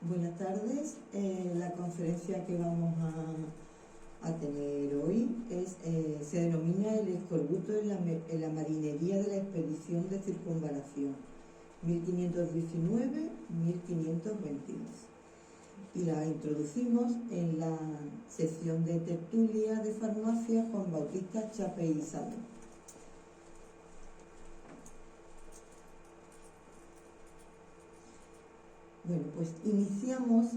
Buenas tardes. La conferencia que vamos a tener hoy se denomina El escorbuto en la marinería de la expedición de circunvalación 1519-1522 y la introducimos en la sección de tertulia de farmacia Juan Bautista Chape y Salvo. Bueno, pues iniciamos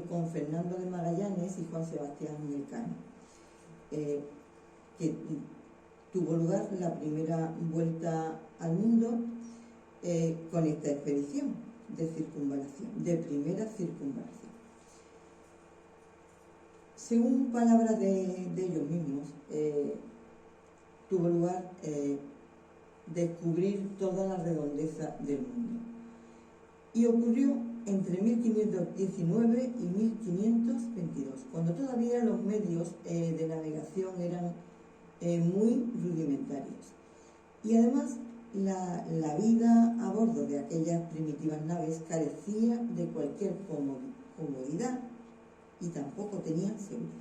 con Fernando de Magallanes y Juan Sebastián Elcano, que tuvo lugar la primera vuelta al mundo con esta expedición de circunvalación, de primera circunvalación. Según palabras de ellos mismos, tuvo lugar descubrir toda la redondeza del mundo. Y ocurrió entre 1519 y 1522, cuando todavía los medios de navegación eran muy rudimentarios. Y además la vida a bordo de aquellas primitivas naves carecía de cualquier comodidad y tampoco tenían seguridad.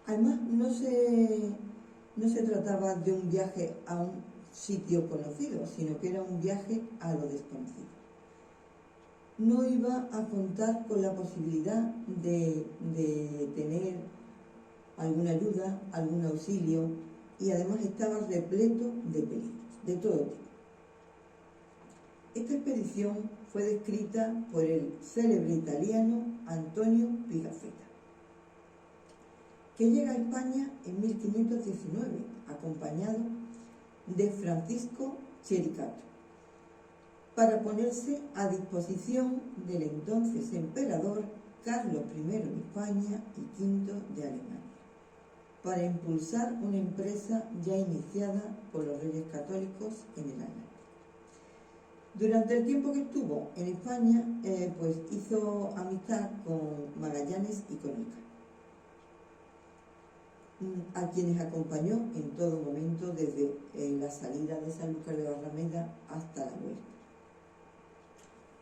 Además, no se trataba de un viaje a un sitio conocido, sino que era un viaje a lo desconocido. No iba a contar con la posibilidad de tener alguna ayuda, algún auxilio, y además estaba repleto de peligros, de todo tipo. Esta expedición fue descrita por el célebre italiano Antonio Pigafetta, que llega a España en 1519, acompañado de Francisco Chericato, para ponerse a disposición del entonces emperador Carlos I de España y V de Alemania, para impulsar una empresa ya iniciada por los reyes católicos en el Atlántico. Durante el tiempo que estuvo en España, pues hizo amistad con Magallanes y con Elcano, a quienes acompañó en todo momento desde la salida de Sanlúcar de Barrameda hasta la vuelta.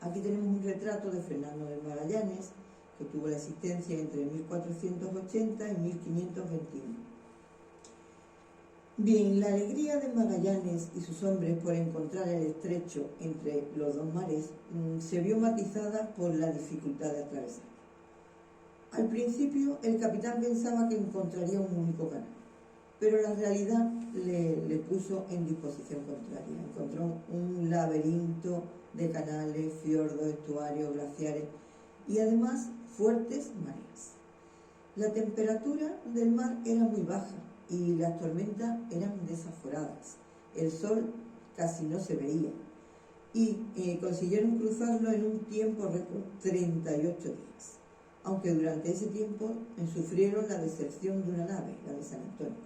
Aquí tenemos un retrato de Fernando de Magallanes, que tuvo la existencia entre 1480 y 1521. Bien, la alegría de Magallanes y sus hombres por encontrar el estrecho entre los dos mares se vio matizada por la dificultad de atravesar. Al principio, el capitán pensaba que encontraría un único canal, pero la realidad le puso en disposición contraria. Encontró un laberinto de canales, fiordos, estuarios, glaciares y además fuertes mareas. La temperatura del mar era muy baja y las tormentas eran desaforadas. El sol casi no se veía y consiguieron cruzarlo en un tiempo récord, 38 días, aunque durante ese tiempo sufrieron la deserción de una nave, la de San Antonio.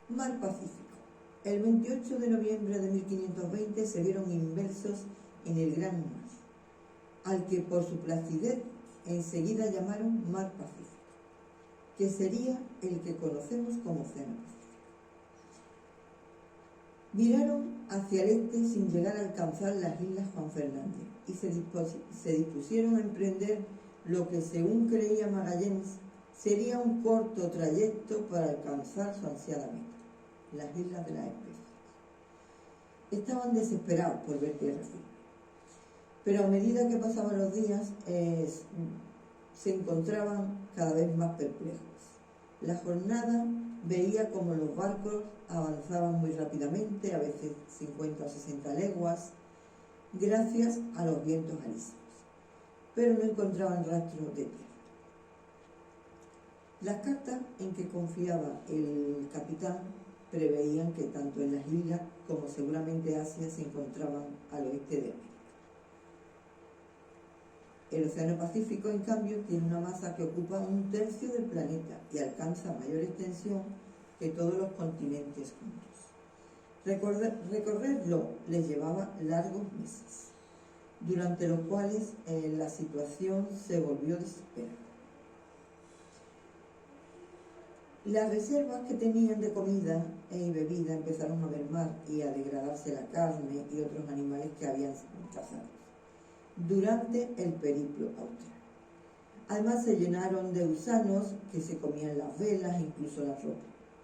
Mar Pacífico. El 28 de noviembre de 1520 se vieron inmersos en el Gran Mar, al que por su placidez enseguida llamaron Mar Pacífico, que sería el que conocemos como Océano Pacífico. Viraron hacia el este sin llegar a alcanzar las islas Juan Fernández y se dispusieron a emprender lo que, según creía Magallanes, sería un corto trayecto para alcanzar su ansiada meta, las Islas de las Especies. Estaban desesperados por ver tierra firme, pero a medida que pasaban los días se encontraban cada vez más perplejos. La jornada veía como los barcos avanzaban muy rápidamente, a veces 50 o 60 leguas, gracias a los vientos alisios, pero no encontraban rastro de tierra. Las cartas en que confiaba el capitán preveían que tanto en las islas como seguramente Asia se encontraban al oeste de América. El Océano Pacífico, en cambio, tiene una masa que ocupa 1/3 del planeta y alcanza mayor extensión que todos los continentes juntos. Recorrerlo les llevaba largos meses, durante los cuales la situación se volvió desesperada. Las reservas que tenían de comida y bebida empezaron a mermar y a degradarse la carne y otros animales que habían cazado. durante el periplo austral. Además se llenaron de gusanos que se comían las velas, incluso la ropa.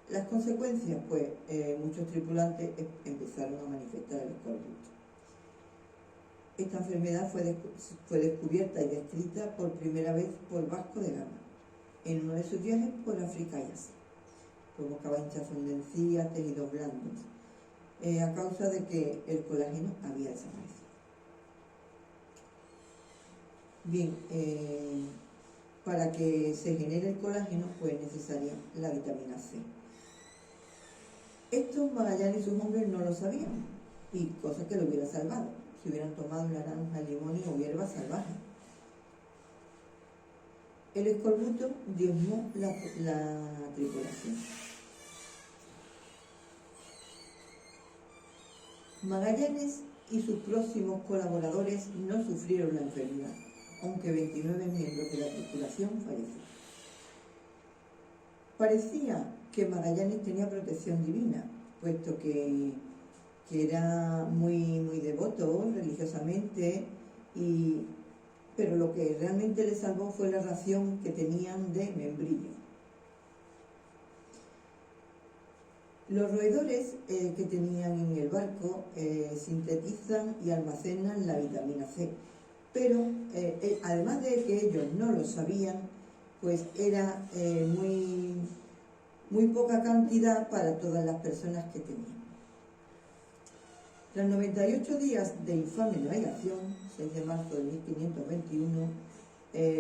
Las consecuencias, pues muchos tripulantes empezaron a manifestar el escorbuto. Esta enfermedad fue descubierta y descrita por primera vez por Vasco de Gama en uno de sus viajes por África y Asia. Provocaba hinchazón de encías, tejidos blandos, a causa de que el colágeno había desaparecido. Bien, para que se genere el colágeno, pues es necesaria la vitamina C. Estos Magallanes y sus hombres no lo sabían, y cosa que lo hubiera salvado, si hubieran tomado naranja, limón o hierba salvaje. El escorbuto diezmó la tripulación. Magallanes y sus próximos colaboradores no sufrieron la enfermedad, aunque 29 miembros de la tripulación fallecieron. Parecía que Magallanes tenía protección divina, puesto que era muy devoto religiosamente, pero lo que realmente le salvó fue la ración que tenían de membrillo. Los roedores que tenían en el barco sintetizan y almacenan la vitamina C, pero además de que ellos no lo sabían, pues era muy poca cantidad para todas las personas que tenían. Tras 98 días de infame navegación, 6 de marzo de 1521,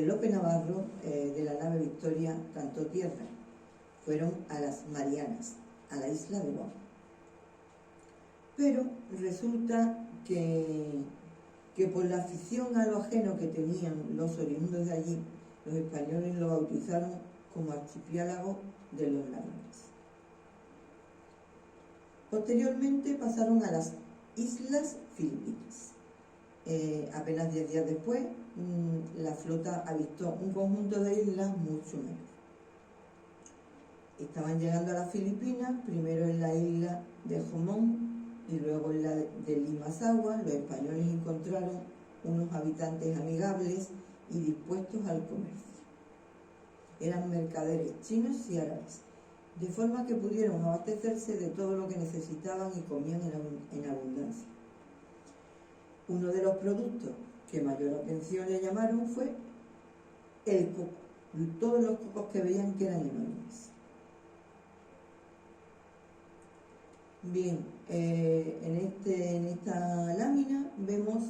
Lope Navarro, de la nave Victoria, cantó tierra. Fueron a las Marianas, a la isla de Guam. Pero resulta que por la afición a lo ajeno que tenían los oriundos de allí, los españoles lo bautizaron como archipiélago de los ladrones. Posteriormente pasaron a las Islas Filipinas. Apenas 10 días después, la flota avistó un conjunto de islas mucho menor. Estaban llegando a las Filipinas, primero en la isla de Jomón y luego en la de Limasagua. Los españoles encontraron unos habitantes amigables y dispuestos al comercio. Eran mercaderes chinos y árabes, de forma que pudieron abastecerse de todo lo que necesitaban y comían en abundancia. Uno de los productos que mayor atención le llamaron fue el coco. Todos los cocos que veían que eran enormes. Bien, en esta lámina vemos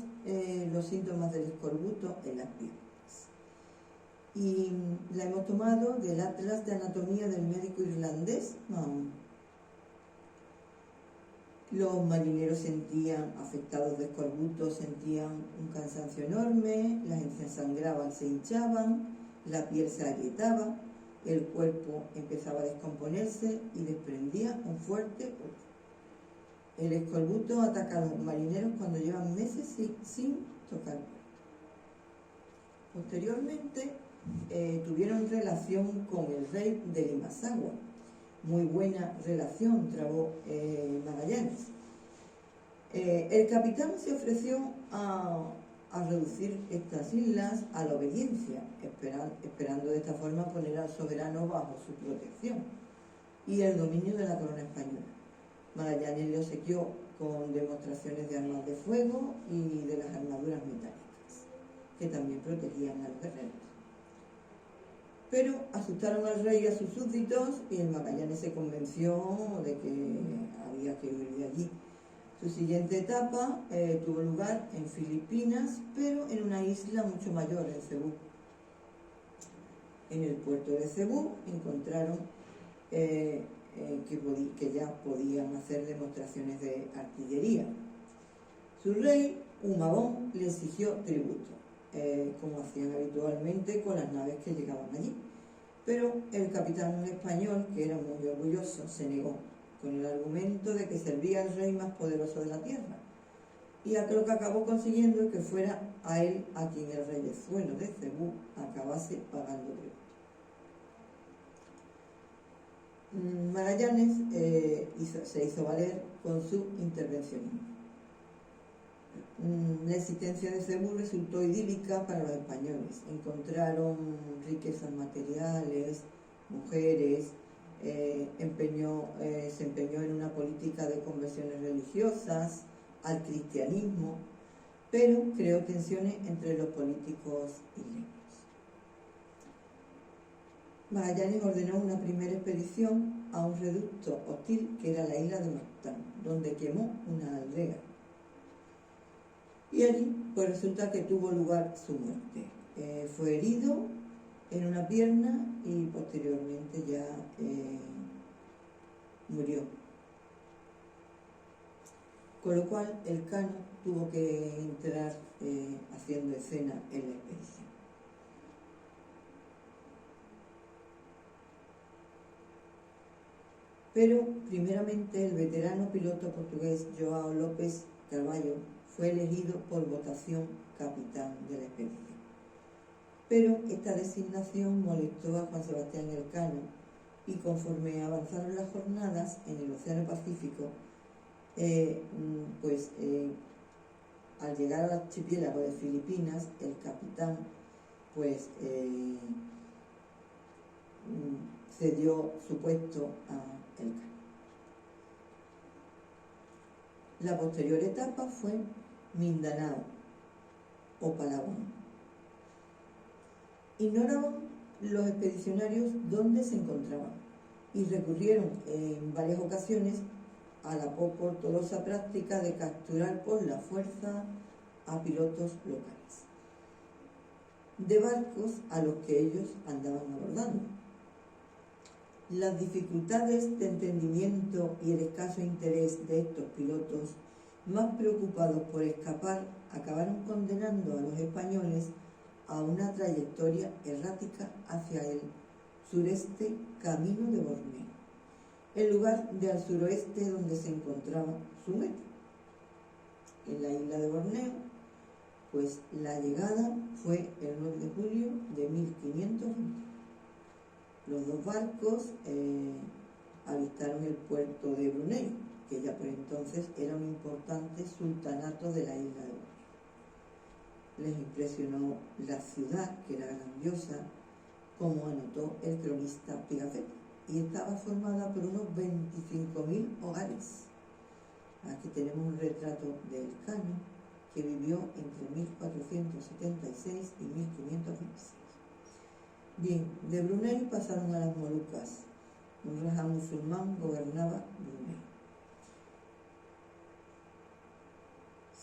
los síntomas del escorbuto en las piernas. Y la hemos tomado del Atlas de Anatomía del médico irlandés. Los marineros sentían afectados de escorbuto, sentían un cansancio enorme, las encías sangraban, se hinchaban, la piel se agrietaba, el cuerpo empezaba a descomponerse y desprendía un fuerte olor. El escorbuto ataca a los marineros cuando llevan meses sin tocar puerto. Posteriormente tuvieron relación con el rey de Limasagua. Muy buena relación trabó Magallanes. El capitán se ofreció a reducir estas islas a la obediencia, esperando de esta forma poner al soberano bajo su protección y el dominio de la corona española. Magallanes le obsequió con demostraciones de armas de fuego y de las armaduras metálicas, que también protegían a los guerreros. Pero asustaron al rey y a sus súbditos y el Magallanes se convenció de que había que huir de allí. Su siguiente etapa tuvo lugar en Filipinas, pero en una isla mucho mayor, en Cebú. En el puerto de Cebú encontraron que ya podían hacer demostraciones de artillería. Su rey, Humabón, le exigió tributo, como hacían habitualmente con las naves que llegaban allí. Pero el capitán español, que era muy orgulloso, se negó, con el argumento de que servía al rey más poderoso de la tierra. Y lo que acabó consiguiendo es que fuera a él a quien el reyezuelo de Cebú acabase pagando tributo. Magallanes se hizo valer con su intervencionismo. La existencia de Cebú resultó idílica para los españoles. Encontraron riquezas materiales, mujeres, se empeñó en una política de conversiones religiosas al cristianismo, pero creó tensiones entre los políticos isleños. Magallanes ordenó una primera expedición a un reducto hostil que era la isla de Mactán, donde quemó una aldea. Y allí pues resulta que tuvo lugar su muerte. Fue herido en una pierna y posteriormente ya murió. Con lo cual el Cano tuvo que entrar haciendo escena en la expedición. Pero primeramente el veterano piloto portugués João López Carvalho fue elegido por votación capitán de la expedición. Pero esta designación molestó a Juan Sebastián Elcano y conforme avanzaron las jornadas en el Océano Pacífico, al llegar al archipiélago de Filipinas, el capitán cedió su puesto a Elcano. La posterior etapa fue Mindanao o Palawan. Ignoraban los expedicionarios dónde se encontraban y recurrieron en varias ocasiones a la poco ortodoxa práctica de capturar por la fuerza a pilotos locales de barcos a los que ellos andaban abordando. Las dificultades de entendimiento y el escaso interés de estos pilotos, más preocupados por escapar, acabaron condenando a los españoles a una trayectoria errática hacia el sureste camino de Borneo, el lugar de al suroeste donde se encontraba su meta. En la isla de Borneo, pues la llegada fue el 9 de julio de 1520. Los dos barcos avistaron el puerto de Brunei, que ya por entonces era un importante sultanato de la isla de Borneo. Les impresionó la ciudad, que era grandiosa, como anotó el cronista Pigafetta, y estaba formada por unos 25.000 hogares. Aquí tenemos un retrato de Elcano, que vivió entre 1476 y 1526. Bien, de Brunei pasaron a las Molucas. Un rajá musulmán gobernaba Brunei.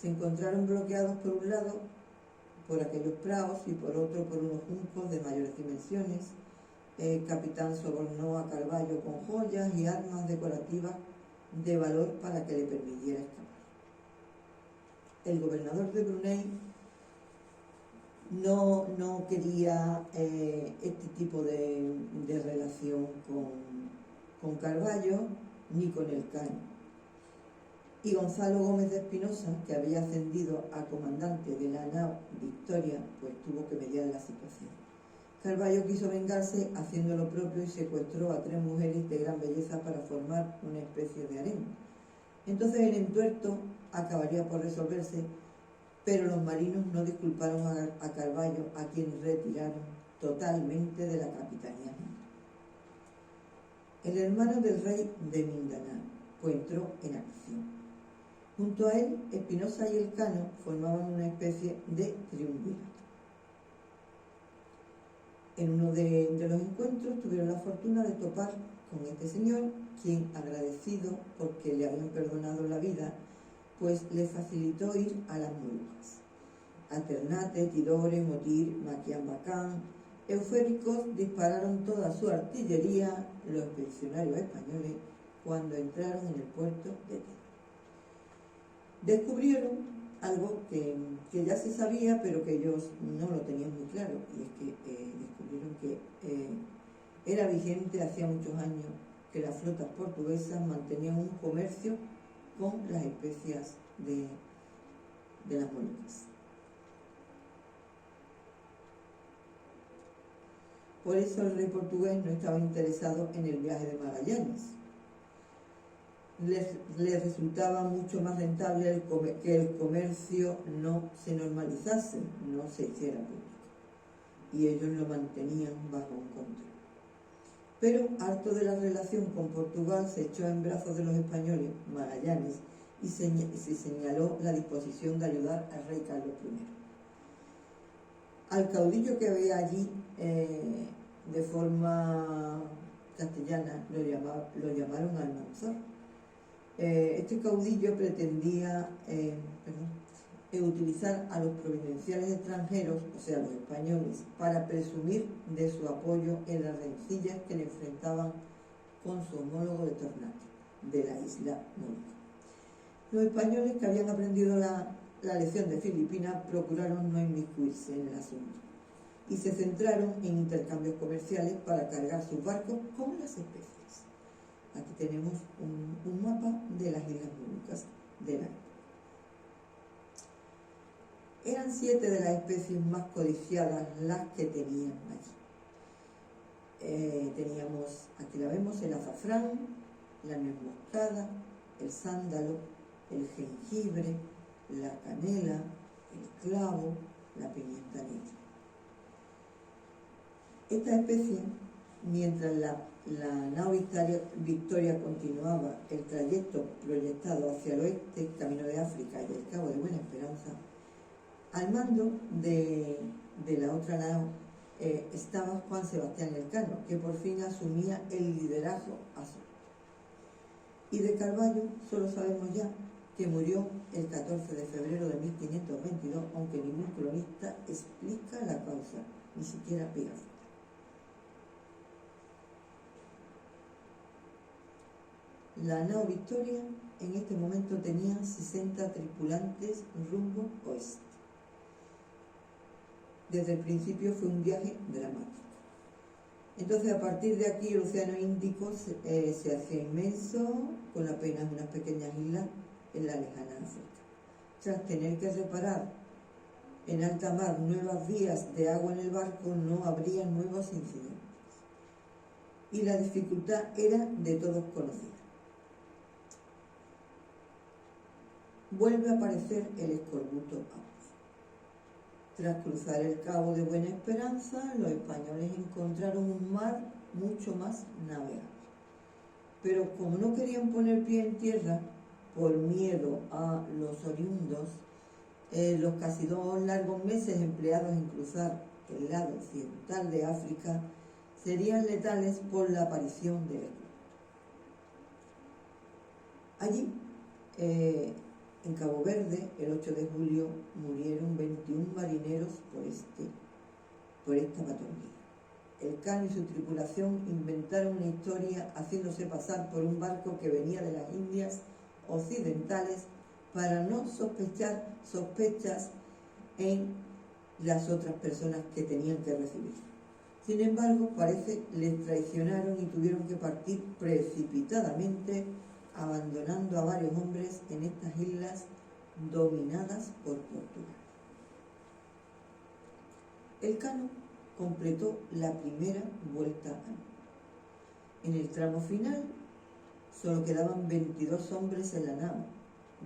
Se encontraron bloqueados por un lado por aquellos praos y por otro por unos juncos de mayores dimensiones. El capitán sobornó a Carvalho con joyas y armas decorativas de valor para que le permitiera escapar. El gobernador de Brunei no quería este tipo de relación con Carvalho ni con Elcano. Y Gonzalo Gómez de Espinosa, que había ascendido a comandante de la nao Victoria, pues tuvo que mediar la situación. Carvalho quiso vengarse haciendo lo propio y secuestró a 3 mujeres de gran belleza para formar una especie de harén. Entonces el entuerto acabaría por resolverse, pero los marinos no disculparon a Carvalho, a quien retiraron totalmente de la capitanía. El hermano del rey de Mindanao pues entró en acción. Junto a él, Espinosa y Elcano formaban una especie de triunvirato. En uno de los encuentros tuvieron la fortuna de topar con este señor, quien, agradecido porque le habían perdonado la vida, pues le facilitó ir a las Molucas. A Ternate, Tidore, Motir, Maquiambacán, eufóricos dispararon toda su artillería los expedicionarios españoles cuando entraron en el puerto de Tidore. Descubrieron algo que ya se sabía, pero que ellos no lo tenían muy claro, y es que descubrieron que era vigente hacía muchos años que las flotas portuguesas mantenían un comercio con las especias de las Molucas. Por eso el rey portugués no estaba interesado en el viaje de Magallanes. les resultaba mucho más rentable que el comercio no se normalizase, no se hiciera público, y ellos lo mantenían bajo un control. Pero, harto de la relación con Portugal, se echó en brazos de los españoles Magallanes y se señaló la disposición de ayudar al rey Carlos I. Al caudillo que había allí, de forma castellana, lo llamaron Almanzor. Este caudillo pretendía utilizar a los providenciales extranjeros, o sea, los españoles, para presumir de su apoyo en las rencillas que le enfrentaban con su homólogo de Tornate, de la isla Molucca. Los españoles, que habían aprendido la lección de Filipinas, procuraron no inmiscuirse en el asunto y se centraron en intercambios comerciales para cargar sus barcos con las especies. Aquí tenemos un mapa de las islas Moluccas de la época. Eran 7 de las especies más codiciadas las que tenían allí. Teníamos, aquí la vemos, el azafrán, la nuez moscada, el sándalo, el jengibre, la canela, el clavo, la pimienta negra. Esta especie, mientras la nao Victoria continuaba el trayecto proyectado hacia el oeste, camino de África y el Cabo de Buena Esperanza, al mando de la otra nao estaba Juan Sebastián Elcano, que por fin asumía el liderazgo azul. Y de Carvalho solo sabemos ya que murió el 14 de febrero de 1522, aunque ningún cronista explica la causa, ni siquiera Pigafetta. La nao Victoria en este momento tenía 60 tripulantes rumbo oeste. Desde el principio fue un viaje dramático. Entonces, a partir de aquí, el Océano Índico se hacía inmenso, con apenas unas pequeñas islas en la lejana África. Tras tener que reparar en alta mar nuevas vías de agua en el barco, no habría nuevos incidentes. Y la dificultad era de todos conocida. Vuelve a aparecer el escorbuto áurico. Tras cruzar el Cabo de Buena Esperanza, los españoles encontraron un mar mucho más navegable. Pero como no querían poner pie en tierra, por miedo a los oriundos, los casi 2 largos meses empleados en cruzar el lado occidental de África serían letales por la aparición del escorbuto. Allí, en Cabo Verde, el 8 de julio, murieron 21 marineros por esta patología. Elcano y su tripulación inventaron una historia haciéndose pasar por un barco que venía de las Indias occidentales para no sospechas en las otras personas que tenían que recibir. Sin embargo, parece les traicionaron y tuvieron que partir precipitadamente, abandonando a varios hombres en estas islas dominadas por Portugal. Elcano completó la primera vuelta a nao. En el tramo final solo quedaban 22 hombres en la nao,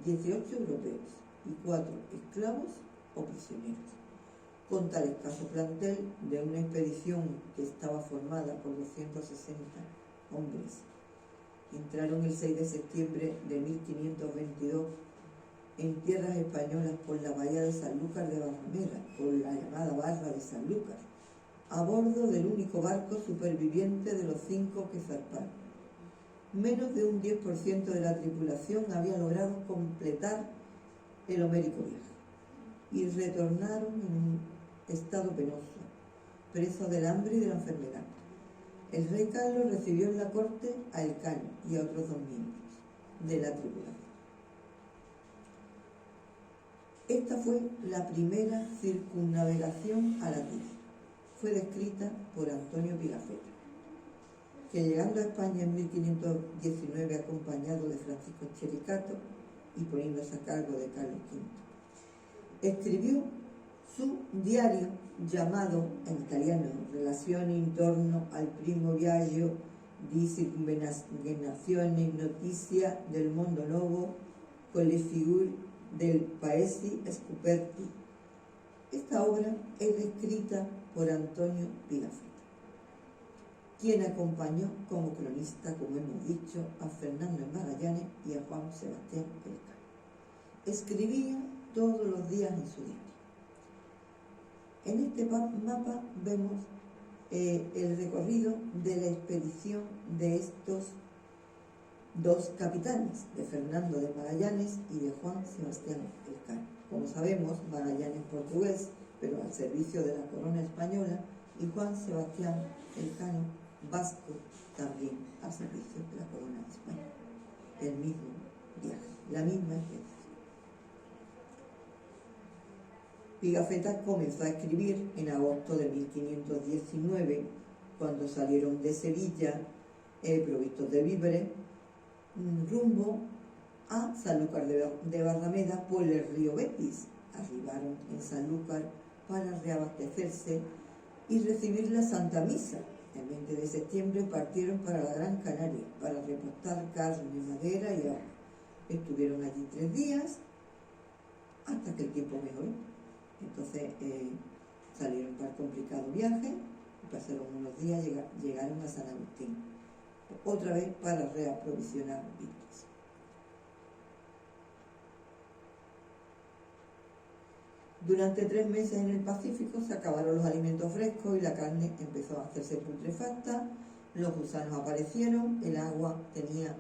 18 europeos y 4 esclavos o prisioneros. Con tal escaso plantel de una expedición que estaba formada por 260 hombres, entraron el 6 de septiembre de 1522 en tierras españolas por la bahía de Sanlúcar de Barrameda, por la llamada Barra de Sanlúcar, a bordo del único barco superviviente de los 5 que zarparon. Menos de un 10% de la tripulación había logrado completar el homérico viaje y retornaron en un estado penoso, presos del hambre y de la enfermedad. El rey Carlos recibió en la corte a Elcano y a otros 2 miembros de la tripulación. Esta fue la primera circunnavegación a la tierra. Fue descrita por Antonio Pigafetta, que llegando a España en 1519 acompañado de Francisco Chericato y poniéndose a cargo de Carlos V, escribió su diario llamado en italiano Relazioni intorno al primo viaggio di circunvenazione notizia del mondo nuevo con le figure del paesi scoperti. Esta obra es escrita por Antonio Pigafetta, quien acompañó como cronista, como hemos dicho, a Fernando de Magallanes y a Juan Sebastián Elcano. Escribía todos los días en su diario. En este mapa vemos el recorrido de la expedición de estos dos capitanes, de Fernando de Magallanes y de Juan Sebastián Elcano. Como sabemos, Magallanes portugués, pero al servicio de la corona española, y Juan Sebastián Elcano vasco, también al servicio de la corona española. El mismo viaje, la misma expedición. Pigafetta comenzó a escribir en agosto de 1519, cuando salieron de Sevilla, provistos de víveres, rumbo a Sanlúcar de Barrameda por el río Betis. Arribaron en Sanlúcar para reabastecerse y recibir la Santa Misa. El 20 de septiembre partieron para la Gran Canaria para repostar carne, madera y agua. Estuvieron allí 3 días hasta que el tiempo mejoró. Entonces salieron para el complicado viaje, pasaron unos días, llegaron a San Agustín, otra vez para reaprovisionar víveres. Durante 3 meses en el Pacífico se acabaron los alimentos frescos y la carne empezó a hacerse putrefacta, los gusanos aparecieron, el agua tenía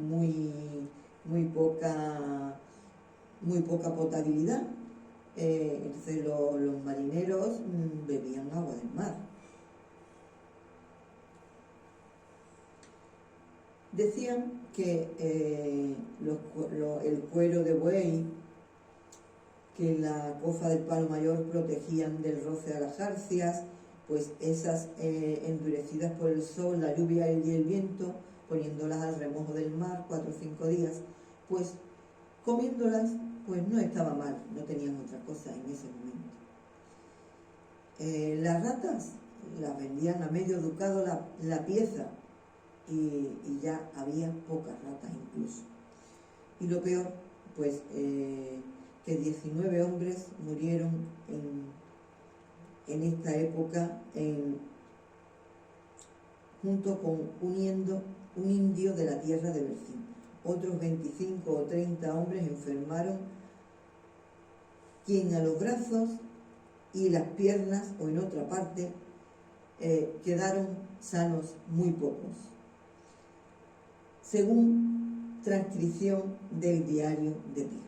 muy poca potabilidad. Entonces los marineros bebían agua del mar. Decían que el cuero de buey, que la cofa del palo mayor protegían del roce de las jarcias, pues esas endurecidas por el sol, la lluvia y el viento, poniéndolas al remojo del mar 4 o 5 días, pues comiéndolas pues no estaba mal, no tenían otra cosa en ese momento. Las ratas las vendían a medio ducado la pieza y ya había pocas ratas incluso. Y lo peor, pues que 19 hombres murieron en esta época junto con un indio de la tierra de Bercín. Otros 25 o 30 hombres enfermaron, quien a los brazos y las piernas o en otra parte quedaron sanos muy pocos, según transcripción del diario de Pigafetta.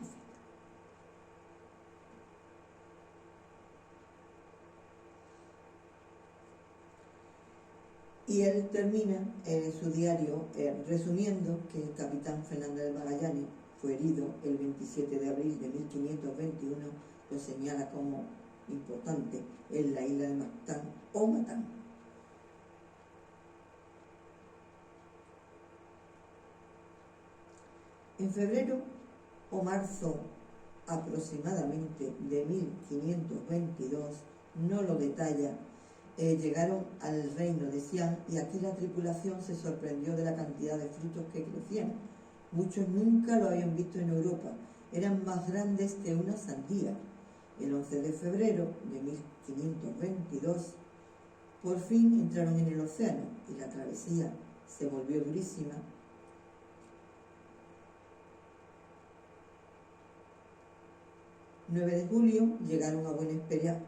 Y él termina su diario resumiendo que el capitán Fernando de Magallanes fue herido el 27 de abril de 1521, lo señala como importante, en la isla de Mactán o Matán. En febrero o marzo aproximadamente de 1522, no lo detalla, llegaron al reino de Xi'an y aquí la tripulación se sorprendió de la cantidad de frutos que crecían. Muchos nunca lo habían visto en Europa, eran más grandes que una sandía. El 11 de febrero de 1522, por fin entraron en el océano y la travesía se volvió durísima. El 9 de julio llegaron a Buena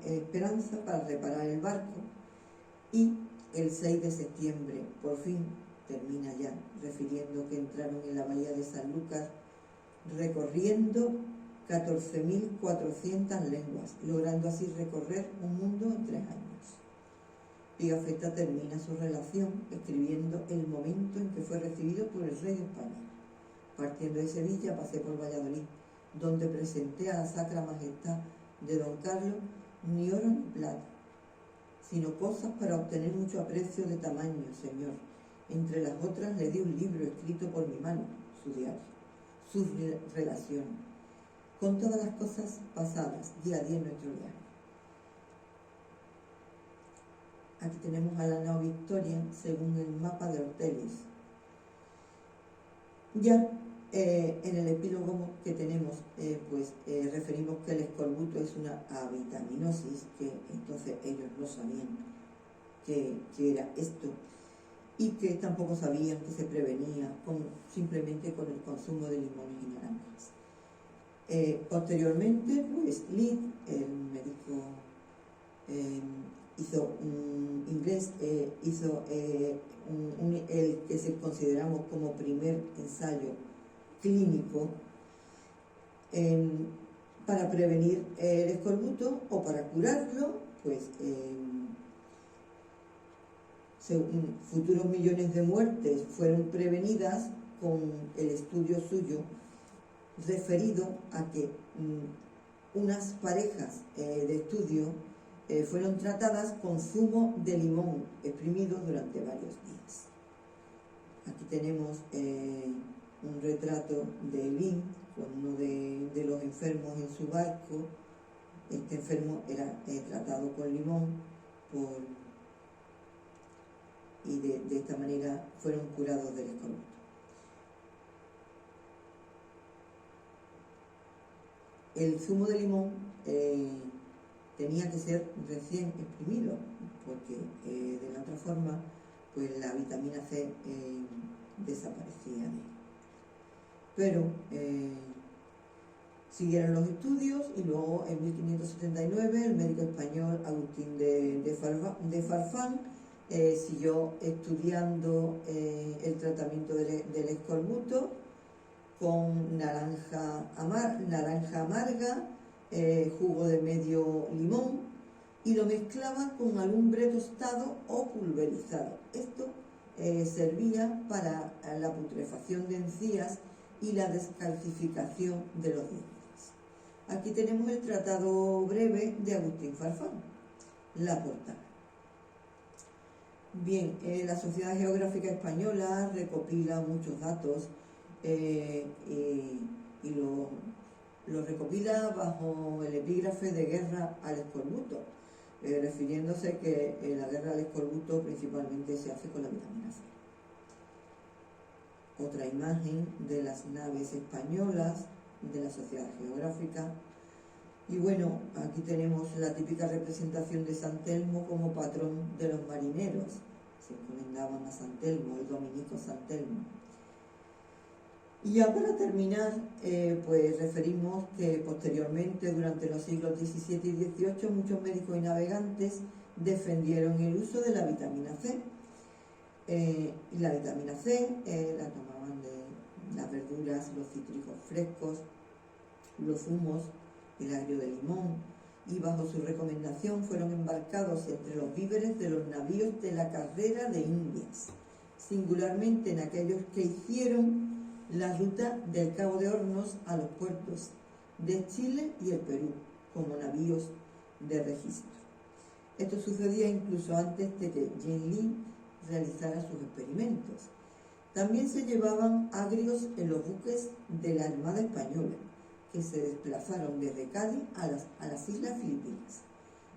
Esperanza para reparar el barco y el 6 de septiembre, por fin, termina ya, refiriendo que entraron en la bahía de Sanlúcar recorriendo 14.400 lenguas, logrando así recorrer un mundo en 3 años. Pigafetta termina su relación escribiendo el momento en que fue recibido por el rey de España. Partiendo de Sevilla, pasé por Valladolid, donde presenté a la Sacra Majestad de don Carlos ni oro ni plata, sino cosas para obtener mucho aprecio de tamaño, señor. Entre las otras le di un libro escrito por mi mano, su diario, sus relaciones, con todas las cosas pasadas día a día en nuestro viaje. Aquí tenemos a la nao Victoria según el mapa de Ortelis. Ya en el epílogo que tenemos, referimos que el escorbuto es una avitaminosis, que entonces ellos no sabían que era esto, y que tampoco sabían que se prevenía simplemente con el consumo de limones y naranjas. Posteriormente, pues Litt, el médico inglés, hizo el que se consideramos como primer ensayo clínico para prevenir el escorbuto o para curarlo, pues futuros millones de muertes fueron prevenidas con el estudio suyo referido a que unas parejas de estudio fueron tratadas con zumo de limón exprimido durante varios días. Aquí tenemos un retrato de Lynn con uno de los enfermos en su barco. Este enfermo era tratado con limón y de esta manera fueron curados del escorbuto. El zumo de limón tenía que ser recién exprimido, porque de la otra forma pues la vitamina C desaparecía de él. Pero siguieron los estudios y luego en 1579 el médico español Agustín de Farfán siguió estudiando el tratamiento del escorbuto con naranja amarga, jugo de medio limón, y lo mezclaba con alumbre tostado o pulverizado. Esto servía para la putrefacción de encías y la descalcificación de los dientes. Aquí tenemos el tratado breve de Agustín Farfán, la portada. Bien, la Sociedad Geográfica Española recopila muchos datos y lo recopila bajo el epígrafe de guerra al escorbuto, refiriéndose que la guerra al escorbuto principalmente se hace con la vitamina C. Otra imagen de las naves españolas de la Sociedad Geográfica. Y bueno, aquí tenemos la típica representación de San Telmo como patrón de los marineros. Se encomendaban a San Telmo, el dominico San Telmo. Y ya para terminar, pues referimos que posteriormente, durante los siglos XVII y XVIII, muchos médicos y navegantes defendieron el uso de la vitamina C. Y la vitamina C la tomaban de las verduras, los cítricos frescos, los zumos, el agrio de limón, y bajo su recomendación fueron embarcados entre los víveres de los navíos de la carrera de Indias, singularmente en aquellos que hicieron la ruta del Cabo de Hornos a los puertos de Chile y el Perú como navíos de registro. Esto sucedía incluso antes de que Jean Lin realizara sus experimentos. También se llevaban agrios en los buques de la Armada Española, que se desplazaron desde Cádiz a las Islas Filipinas,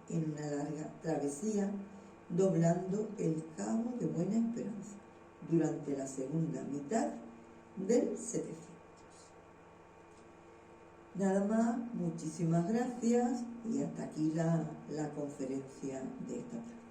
en una larga travesía doblando el Cabo de Buena Esperanza, durante la segunda mitad del 700. Nada más, muchísimas gracias y hasta aquí la conferencia de esta tarde.